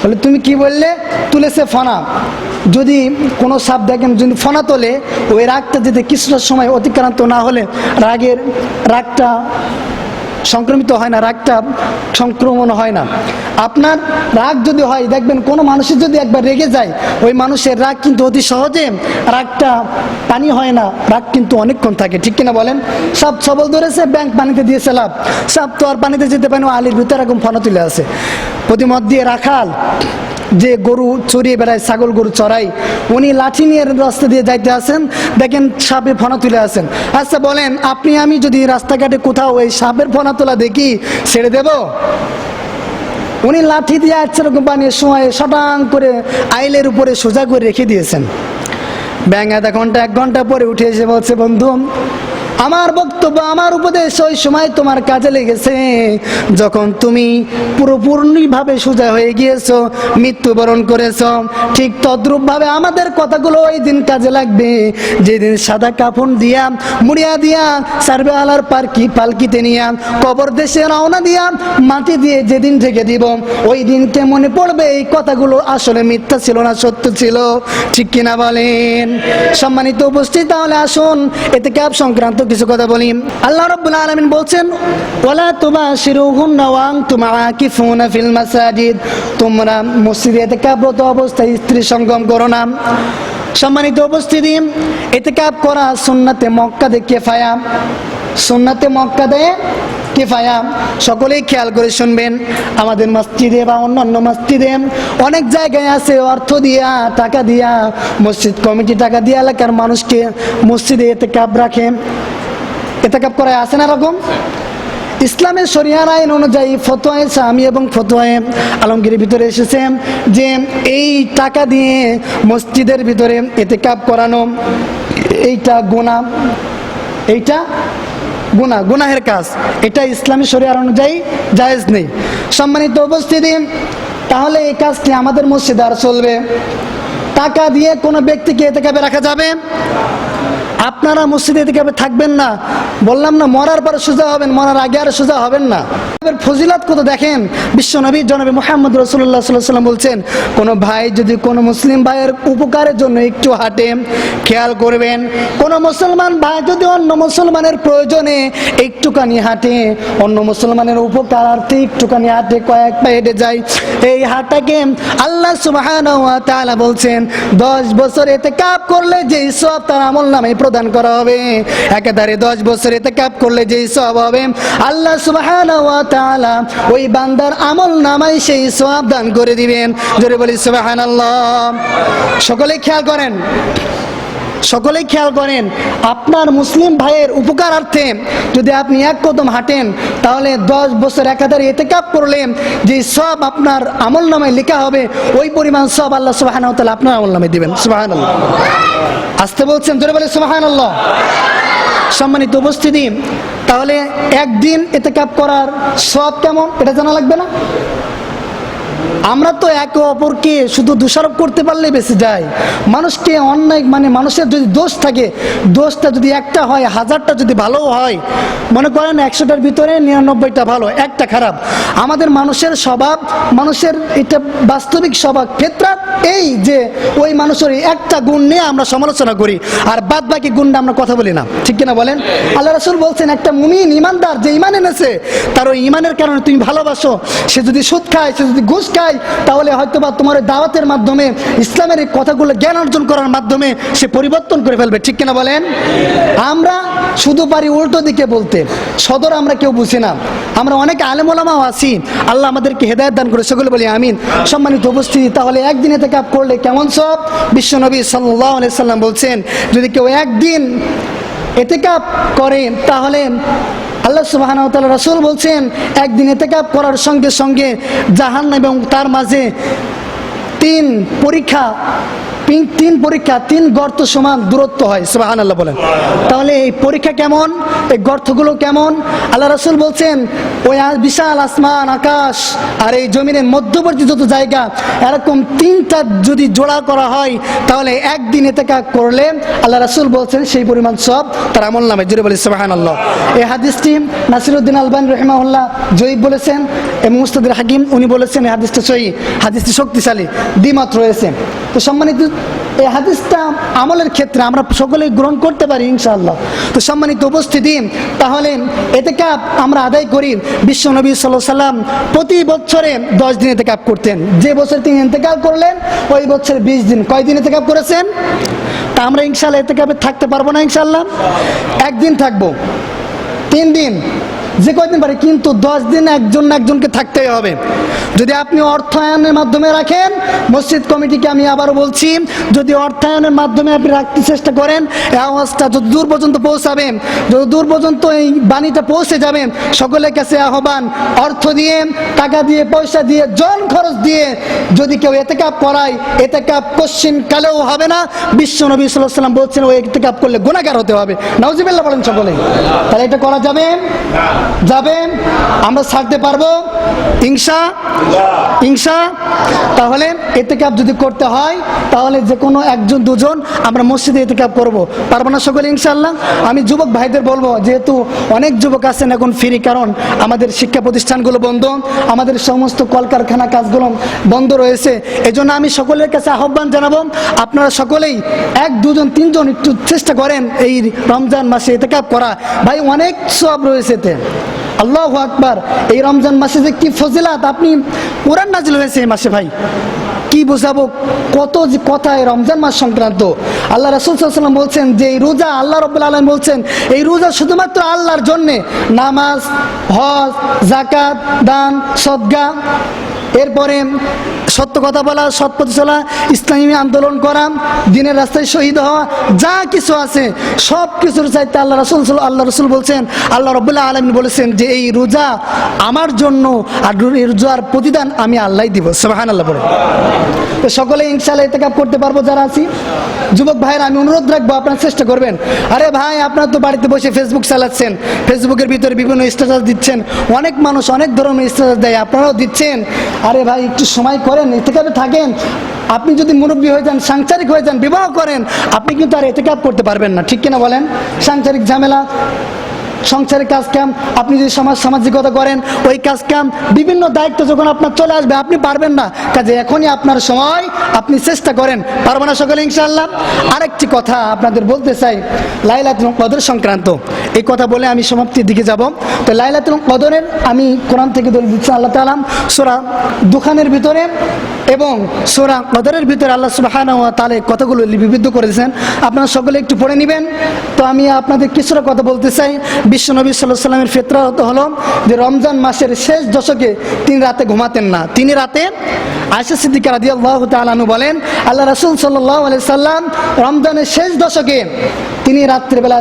বলে তুমি কি বললে? তুলেছে ফনা। যদি কোনো সাপ দেখেন যদি ফনা তোলে, ওই রাগটা যদি কিছুটা সময় অতিক্রান্ত না হলে রাগটা সংক্রমিত হয় না, রাগটা সংক্রমণ হয় না। আপনার রাগ যদি হয়, দেখবেন কোনো মানুষের যদি একবার রেগে যায়, ওই মানুষের রাগ কিন্তু অতি সহজে রাগটা পানি হয় না, রাগ কিন্তু অনেকক্ষণ থাকে। ঠিক কিনা বলেন? সাপ সবল ধরেছে, ব্যাঙ পানিতে দিয়েছে লাভ। সাপ তো আর পানিতে যেতে পারে না, আলির ভিতরে এরকম ফনা তুলে আছে। প্রতিমত দিয়ে রাখাল যে গরু চড়িয়ে বেড়ায়, ছাগল গরু চড়াই, উনি লাঠি নিয়ে রাস্তা দিয়ে যাইতে আসেন, দেখেন সাপে ফনা তুলে আসেন। আচ্ছা বলেন, আপনি আমি যদি রাস্তাঘাটে কোথাও এই সাপের ফনা তোলা দেখি, ছেড়ে দেব? উনি লাঠি দিয়ে সেরকম বানিয়ে সময় শটাং করে আইলের উপরে সোজা করে রেখে দিয়েছেন। ব্যাঙ আধা ঘন্টা 1 ঘন্টা পরে উঠে এসে বলছে, বন্ধু আমার বক্তব্য, আমার উপদেশ ওই সময় তোমার কাজে লেগেছে, যখন তুমি পুরোপুরিভাবে সোজা হয়ে গিয়েছো, মৃত্যুবরণ করেছো। ঠিক তদ্রূপ ভাবে আমাদের কথাগুলো ওই দিন কাজে লাগবে, যেদিন সাদা কাফন দিয়া মুড়িয়া দিয়া সার্ভে আলার পালকিতে নিয়া কবর দেশে রওনা দিয়া মাটি দিয়ে যেদিন ঢেকে দিব, ওই দিনকে মনে পড়বে এই কথাগুলো আসলে মিথ্যা ছিল না, সত্য ছিল। ঠিক কিনা বলেন? সম্মানিত উপস্থিত, তাহলে আসুন ইতিকাফ সংক্রান্ত কিছু কথা বলি। আল্লাহ রাব্বুল আলামিন বলছেন, ওয়ালা তুবাশিরুহুন্না ওয়া আনতুম আকিফুনা ফিল মাসাজিদ, তোমরা মসজিদে ইতিকাফরত অবস্থায় স্ত্রী সঙ্গম করো না। সম্মানিত উপস্থিতি, ইতিকাফ করা সুন্নাতে মুআক্কাদে কিফায়া, সুন্নাতে মুআক্কাদে কিফায়া। সকলেই খেয়াল করে শুনবেন, আমাদের মসজিদে বা অন্যান্য মসজিদে অনেক জায়গায় আছে অর্থ দিয়া, টাকা দিয়া, মসজিদ কমিটি টাকা দিয়ে এলাকার মানুষকে মসজিদে ইতিকাফ রাখে, ইতিকাফ করায় আছে না এরকম। ইসলামের শরিয়ার আইন অনুযায়ী ফতোয়ায়ে শামি এবং ফতোয়ায়ে আলমগীরের ভিতরে এসেছে যে এই টাকা দিয়ে মসজিদের ভিতরে ইতিকাফ করানো এইটা গুনাহ, এইটা গুনাহের কাজ, এটা ইসলামী শরিয়ার অনুযায়ী জায়েজ নেই। সম্মানিত উপস্থিতি, তাহলে এই কাজটি আমাদের মসজিদে আর চলবে? টাকা দিয়ে কোনো ব্যক্তিকে ইতিকাফে রাখা যাবে? আপনারা মসজিদে ইতিকাফে থাকবেন না, বললাম না মরার পরে সোজা হবেন, মরার আগে আর সোজা হবেন না। ফজিলত কত দেখেন, বিশ্বনবী জনাবে মুহাম্মদ রাসূলুল্লাহ সাল্লাল্লাহু আলাইহি ওয়াসাল্লাম বলছেন, কোনো ভাই যদি কোনো মুসলিম ভাইয়ের উপকারের জন্য একটু হাঁটে, খেয়াল করবেন, কোনো মুসলমান ভাই যদি অন্য মুসলমানের প্রয়োজনে একটুখানি হাঁটে, অন্য মুসলমানের উপকারার্থে একটুখানি হাঁটে, কয়েক পা হেঁটে যায়, এই হাঁটাকে আল্লাহ সুবহানাহু ওয়া তাআলা বলছেন 10 বছর ইতিকাফ করলে যেই সওয়াব তার আমলনামায় প্রদান করা হবে, একাধারে 10 বছর ইতিকাফ করলে যেই সওয়াব হবে আল্লাহ সুবহানাহু ওয়া তাআলা ওই বান্দার আমলনামায় সেই সওয়াব দান করে দিবেন। জোরে বলি সুবহানাল্লাহ। সকলেই খেয়াল করেন, সকলেই খেয়াল করেন, আপনার মুসলিম ভাইয়ের উপকারার্থে যদি আপনি এক কদম হাঁটেন, তাহলে 10 বছর একাধারে ইতিকাফ করলেন যে সব আপনার আমলনামায় লেখা হবে, ওই পরিমাণ সব আল্লাহ সুবহানাহু ওয়া তাআলা আপনার আমলনামায় দিবেন। সুবহানাল্লাহ। আসতে বলছেন, জোরে বলে সুবহানাল্লাহ। সম্মানিত উপস্থিতি, তাহলে একদিন ইতিকাফ করার সওয়াব কেমন এটা জানা লাগবে না? আমরা তো একে অপরকে শুধু দোষারোপ করতে পারলে বেঁচে যায়। মানুষকে অন্যায়, মানে মানুষের যদি দোষ থাকে, দোষটা যদি একটা হয়, 1000টা যদি ভালো হয়, মনে করেন 100টার ভিতরে 99টা ভালো, একটা খারাপ। আমাদের মানুষের স্বভাব, মানুষের এটা বাস্তবিক স্বভাব, ফিতরাত এই যে ওই মানুষের একটা গুণ নিয়ে আমরা সমালোচনা করি, আর বাদ বাকি গুণটা আমরা কথা বলি না, ঠিক কিনা বলেন? আল্লাহ রাসূল বলছেন, একটা মুমিন ইমানদার যে ইমান এনেছে, তার ওই ইমানের কারণে তুমি ভালোবাসো, সে যদি সুদ খায়, সে যদি ঘুষ খায়, তাহলে হয়তোবা তোমার দাওয়াতের মাধ্যমে, ইসলামের এই কথাগুলো জ্ঞান অর্জন করার মাধ্যমে সে পরিবর্তন করে ফেলবে, ঠিক কিনা বলেন? আমরা শুধু পারি উল্টো দিকে বলতে, সদর আমরা কেউ বুঝি না। আমরা অনেক আলেম ওলামাও আছি, আল্লাহ আমাদেরকে হেদায়েত দান করে, সকলে বলি আমিন। সম্মানিত উপস্থিতি, তাহলে একদিন ইতিকাফ করলে কেমন সব? বিশ্বনবী সাল্লাল্লাহু আলাইহি সাল্লাম বলছেন, যদি কেউ একদিন ইতিকাফ করে, তাহলে আল্লাহ সুবহানাহু ওয়া তাআলা, রাসূল বলছেন, একদিন ইতিকাফ করার সঙ্গে সঙ্গে জাহান্নাম এবং তার মাঝে তিন পরীক্ষা, তিন গর্ত সমান দূরত্ব হয়। সুবহানাল্লাহ বলেন। তাহলে এই পরীক্ষা কেমন, এই গর্তগুলো কেমন? আল্লাহ রাসূল বলছেন, ওই বিশাল আসমান, আকাশ আর এই জমিনের মধ্যবর্তী যত জায়গা, এরকম 3টা যদি জোড়া করা হয়, তাহলে একদিন ইতিকাফ করলে আল্লাহ রাসূল বলছেন সেই পরিমাণ সব তার আমলনামায়। জোরে বলি সুবহানাল্লাহ। এই হাদিসটি নাসিরউদ্দিন আলবানী রাহিমাহুল্লাহ জয়ীফ বলেছেন, এবং মুস্তাদরিক হাকিম উনি বলেছেন এই হাদিসটা সহিহ, হাদিসটি শক্তিশালী, দ্বিমত রয়েছে। তো সম্মানিত, এই হাদিসটা আমলের ক্ষেত্রে আমরা সকলেই গ্রহণ করতে পারি ইনশাআল্লাহ। তো সম্মানিত উপস্থিতি, তাহলে ইতিকাফ আমরা আদায় করি। বিশ্বনবী সাল্লাল্লাহু আলাইহি সাল্লাম প্রতি বছরে 10 দিন ইতিকাফ করতেন। যে বছর তিনি ইন্তেকাল করলেন, ওই বছর 20 দিন। কয়দিন ইতিকাফ করেছেন? তা আমরা ইনশাআল্লাহ ইতিকাফে থাকতে পারবো না ইনশাআল্লাহ? একদিন থাকবো, 3 দিন, যে কয়দিন পারে, কিন্তু 10 দিন একজনকে থাকতেই হবে। যদি আপনি অর্থায়নের মাধ্যমে রাখেন, মসজিদ কমিটিকে আমি আবারও বলছি, যদি অর্থায়নের মাধ্যমে আপনি রাখতে চেষ্টা করেন, এই আওয়াজটা যত দূর পর্যন্ত পৌঁছাবে, যত দূর পর্যন্ত এই বাণীটা পৌঁছে যাবে, সকলের কাছে আহ্বান, অর্থ দিয়ে, টাকা দিয়ে, পয়সা দিয়ে, জন খরচ দিয়ে যদি কেউ ইতিকাফ করায়, ইতিকাফ কোশ্চিন কালেও হবে না। বিশ্বনবী সাল্লাল্লাহু আলাইহি ওয়াসাল্লাম বলছেন, ওই ইতিকাফ করলে গুনাহগার হতে হবে। নাউজুবিল্লাহ বলেন সকলে। তাহলে এটা করা যাবে? যাবে? আমরা ছাড়তে পারবো ইনশা। তাহলে ইতিকাফ যদি করতে হয়, তাহলে যে কোনো 1 2 আমরা মসজিদে ইতিকাফ করব, পারবো না সকলে ইনশাআল্লাহ? আমি যুবক ভাইদের বলবো, যেহেতু অনেক যুবক আছেন এখন ফ্রি, কারণ আমাদের শিক্ষা প্রতিষ্ঠানগুলো বন্ধ, আমাদের সমস্ত কলকারখানা কাজগুলো বন্ধ রয়েছে, এজন্য আমি সকলের কাছে আহ্বান জানাবো, আপনারা সকলেই 1 2 3 জন একটু চেষ্টা করেন এই রমজান মাসে ইতিকাফ করা। ভাই অনেক সওয়াব রয়েছে এতে, আল্লাহু আকবার। এই রমজান মাসে যে কি ফজিলাত, আপনি কোরআন নাজিল হয়েছে এই মাসে, ভাই কি বোঝাবো, কত যে কথা এই রমজান মাস সংক্রান্ত। আল্লাহ রাসূল সাল্লাল্লাহু আলাইহি ওয়াসাল্লাম বলছেন যে এই রোজা, আল্লাহ রাব্বুল আলামিন বলছেন, এই রোজা শুধুমাত্র আল্লাহর জন্যে। নামাজ, হজ, যাকাত, দান, সদকা, এরপরে সত্য কথা বলা, সৎ পথে চলা, ইসলামী আন্দোলন করা, দ্বীনের রাস্তায় শহীদ হওয়া, যা কিছু আছে সব কিছুর চাইতে আল্লাহ রাসূল বলছেন, আল্লাহ রাব্বুল আলামিন বলেছেন যে এই রোজা আমার জন্য, আর এই রোজার প্রতিদান আমি আল্লাহই দিব। সুবহানাল্লাহ বলে। তো সকলে ইনশাআল্লাহ ইতিকাফ করতে পারবো যারা আছি। যুবক ভাইয়ের আমি অনুরোধ রাখবো, আপনারা চেষ্টা করবেন। আরে ভাই, আপনারা তো বাড়িতে বসে ফেসবুক চালাচ্ছেন, ফেসবুকের ভিতরে বিভিন্ন স্ট্যাটাস দিচ্ছেন, অনেক মানুষ অনেক ধরনের স্ট্যাটাস দেয়, আপনারাও দিচ্ছেন। আরে ভাই একটু সময় করেন, এতেকাপে থাকেন। আপনি যদি মুরব্বী হয়ে যান, সাংসারিক হয়ে যান, বিবাহ করেন, আপনি কিন্তু আর এতেকাপ করতে পারবেন না, ঠিক কিনা বলেন? সাংসারিক ঝামেলা, সংসারের কাজ কাম, আপনি যদি সামাজিকতা করেন, ওই কাজ কাম, বিভিন্ন দায়িত্ব যখন আপনার চলে আসবে আপনি পারবেন না। কাজে এখনই আপনার সময়, আপনি চেষ্টা করেন। পারবো না সকলে ইনশাআল্লাহ? আরেকটি কথা আপনাদের বলতে চাই, লাইলাতুল কদর সংক্রান্ত এই কথা বলে আমি সমাপ্তির দিকে যাব। তো লাইলাতুল কদরের আমি কোরআন থেকে দলিল দিচ্ছি। আল্লাহ তাআলা সূরা দুখানের ভিতরে এবং সূরা কদরের ভিতরে আল্লাহ সুবহানাহু ওয়া তাআলা এই কথাগুলো লিপিবদ্ধ করেছেন। আপনারা সকলে একটু পড়ে নেবেন। তো আমি আপনাদের কিছুটা কথা বলতে চাই। বিশ্বনবী সাল্লাল্লাহু আলাইহি ওয়াসাল্লামের ফিতরাত হলো যে রমজান মাসের শেষ দশকে তিনি রাতে ঘুমাতেন না। তিনি রাতে, আয়েশা সিদ্দিকা রাদিয়াল্লাহু তাআলা আনহা বলেন, আল্লাহ রাসূল সাল্লাল্লাহু আলাইহি সাল্লাম রমজানের শেষ দশকে তিনি রাত্রিবেলা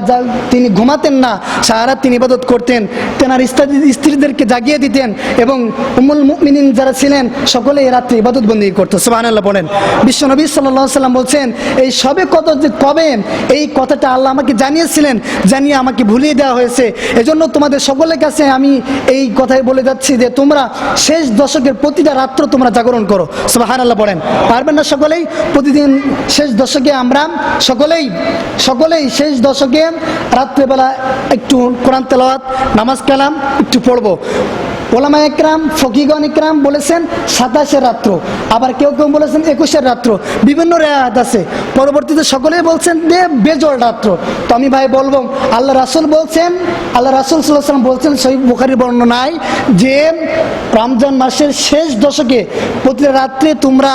তিনি ঘুমাতেন না, সারা রাত তিনি ইবাদত করতেন। তেনার স্ত্রীদেরকে জাগিয়ে দিতেন এবং উম্মুল মুমিনিন যারা ছিলেন সকলে এই রাত্রে ইবাদত বন্দি করতো। সুবহানাল্লাহ বলেন। বিশ্বনবী সাল্লাল্লাহু আলাইহি সাল্লাম বলছেন, এই সবে কদর যে কবে, এই কথাটা আল্লাহ আমাকে জানিয়েছিলেন, জানিয়ে আমাকে ভুলিয়ে দেওয়া হয়েছে। এজন্য তোমাদের সকলের কাছে আমি এই কথাই বলে যাচ্ছি যে তোমরা শেষ দশকের প্রতিটা রাত্র তোমরা জাগরণ করো। সুবহানাল্লাহ বলেন। পারবেন না সকলেই? প্রতিদিন শেষ দশকে আমরা সকলেই শেষ দশকে রাত্রেবেলা একটু কোরআন তেলাওয়াত, নামাজ কালাম একটু পড়বো। ওলামা একরাম, ফকিগণ একরাম বলেছেন 27-এর রাত্র, আবার কেউ কেউ বলেছেন 21-এর রাত্র, বিভিন্ন রেয়াত আছে। পরবর্তীতে সকলেই বলছেন যে বেজোড় রাত্র। তো আমি ভাই বলবো, আল্লাহ রাসূল বলছেন, আল্লাহ রাসূল সাল্লাল্লাহু আলাইহি ওয়াসাল্লাম বলছেন সহিহ বুখারীর বর্ণনায় যে রমজান মাসের শেষ দশকে প্রতিটা রাত্রে তোমরা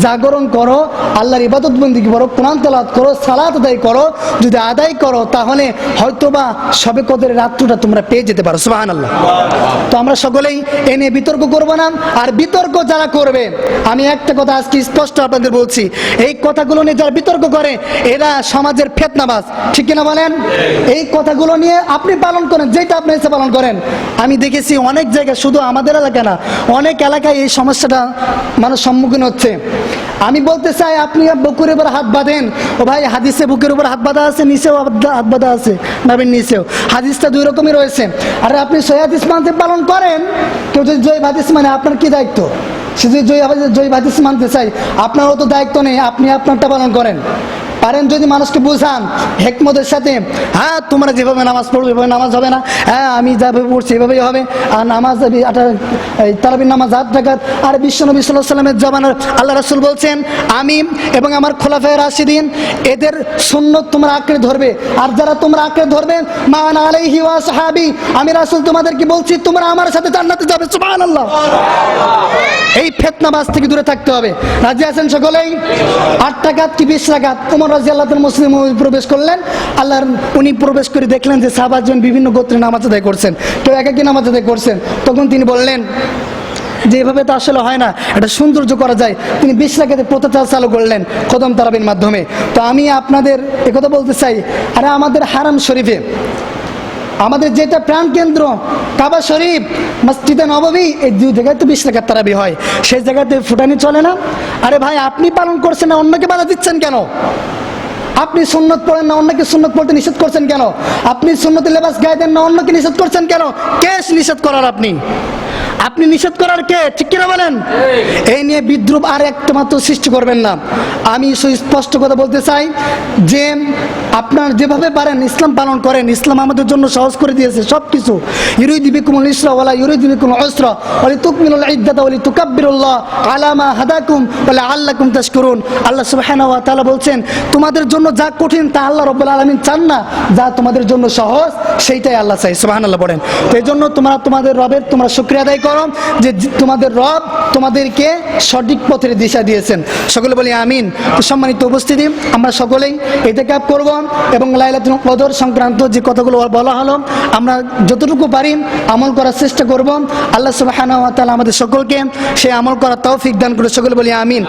জাগরণ করো, আল্লাহর ইবাদত বন্দেগী করো, কোরআন তেলাওয়াত করো, সালাত আদায় করো। যদি আদায় করো তাহলে হয়তোবা সবে কদরের রাত্রটা তোমরা পেয়ে যেতে পারো। সুবহানাল্লাহ। তো আমরা সকলেই এ নিয়ে বিতর্ক করব না। আর বিতর্ক যারা করবে, আমি একটা কথা আজকে স্পষ্ট আপনাদের বলছি, এই কথাগুলো নিয়ে যারা বিতর্ক করে এরা সমাজের ফিতনাবাজ, ঠিক কিনা বলেন? এই কথাগুলো নিয়ে আপনি পালন করেন, যেটা আপনি ইচ্ছা পালন করেন। আমি দেখেছি অনেক জায়গায়, শুধু আমাদের এলাকা না, অনেক এলাকায় এই সমস্যাটা মানুষ সম্মুখীন হচ্ছে। আমি বলতে চাই, আপনি বুকের উপর হাত বাঁধেন, ও ভাই হাদিসে বুকের উপর হাত বাঁধা আছে, নিচেও হাত বাঁধা আছে, নাবির নিচেও। হাদিসটা দুই রকমই রয়েছে। আর আপনি সহিহ হাদিস মানতে পালন করেন, কেউ যদি জয়ীফ হাদিস মানে আপনার কি দায়িত্ব? সে যদি জয়ীফ হাদিস মানতে চাই, আপনারও তো দায়িত্ব নেই, আপনি আপনারটা পালন করেন। পারেন যদি মানুষকে বুঝান হিকমতের সাথে, হ্যাঁ তোমরা যেভাবে নামাজ পড়বে এভাবে নামাজ হবে না, হ্যাঁ আমি যেভাবে পড়ছি এভাবেই হবে, আর নামাজ তারাবির নামাজ 8 রাকাত। আর বিশ্বনবী সাল্লাল্লাহু আলাইহি ওয়াসাল্লামের জামানার আল্লাহ রাসূল বলছেন, আমি এবং আমার খোলাফায়ে রাশিদিন এদের সুন্নত তোমরা আঁকড়ে ধরবে, আর যারা তোমরা আঁকড়ে ধরবে মা আনা আলাইহি ওয়া সাহাবী, আমি রাসূল তোমাদেরকে বলছি তোমরা আমার সাথে জান্নাতে যাবে। সুবহানাল্লাহ। এই ফিতনাবাজ থেকে দূরে থাকতে হবে। রাজি আছেন সকলেই? 8 রাকাত কি 20 রাকাত? ওমর রাদিয়াল্লাহু তাআলা মুসলিম প্রবেশ করলেন, আল্লাহর উনি প্রবেশ করে দেখলেন যে সাহাবাজন বিভিন্ন গোত্রে নামাজ আদায় করছেন, কেউ একাকী নামাজ আদায় করছেন। তখন তিনি বললেন যে এভাবে তো আসলে হয় না, এটা সৌন্দর্য করা যায়। তিনি 20 রাকাতে প্রথা চালু করলেন কদম তারাবির মাধ্যমে। তো আমি আপনাদের একথা বলতে চাই, আরে আমাদের হারাম শরীফে, আমাদের যেটা প্রাণ কেন্দ্র কাবা শরীফ, মসজিদে নববী, এই 2 জায়গায় তো 20 রাকাত তারাবি হয়, সেই জায়গাতে ফুটানি চলে না? আরে ভাই আপনি পালন করছেন না, অন্যকে বাধা দিচ্ছেন কেন? আপনি সুন্নত পড়েন না, অন্যকে সুন্নত পড়তে নিষেধ করছেন কেন? আপনি সুন্নতের লেবাস গায়ে দেন না, অন্যকে নিষেধ করছেন কেন? কে নিষেধ করার? আপনি নিষেধ করার কে? ঠিক কিনা বলেন? এই নিয়ে বিদ্রুপ আর একটা মাত্র সৃষ্টি করবেন না। আমি সুস্পষ্ট কথা বলতে চাই যে আপনার যেভাবে পারেন ইসলাম পালন করেন। ইসলাম আমাদের জন্য সহজ করে দিয়েছে সব কিছু। ইউরিদু বিকুমুল ইসরা ওয়ালা ইউরিদু বিকুমুল উসরা ওয়ালিতুকমিলুল ইদ্দাতা ওয়ালিতুকাব্বিরুল্লাহ আলা মা হাদাকুম ওয়া লাআল্লাকুম তাশকুরুন। আল্লাহ সুবহানাহু ওয়া তাআলা বলছেন, তোমাদের জন্য যা কঠিন তা আল্লাহ রাব্বুল আলামিন চান না, যা তোমাদের জন্য সহজ সেইটাই আল্লাহ চাই। সুবহানাল্লাহ বলেন। তো এজন্য তোমরা তোমাদের রবের তোমরা শুকরিয়া আদায় করো যে তোমাদের রব তোমাদেরকে সঠিক পথের দিশা দিয়েছেন। সকলে বলি আমিন। তো সম্মানিত উপস্থিতি, আমরা সকলেই ইতিকাফ করব এবং লাইলাতুল কদর সংক্রান্ত যে কথাগুলো বলা হলো আমরা যতটুকু পারি আমল করার চেষ্টা করব। আল্লাহ সুবহানাহু ওয়া তাআলা আমাদের সকলকে সেই আমল করার তৌফিক দান করে। সকলে বলি আমিন।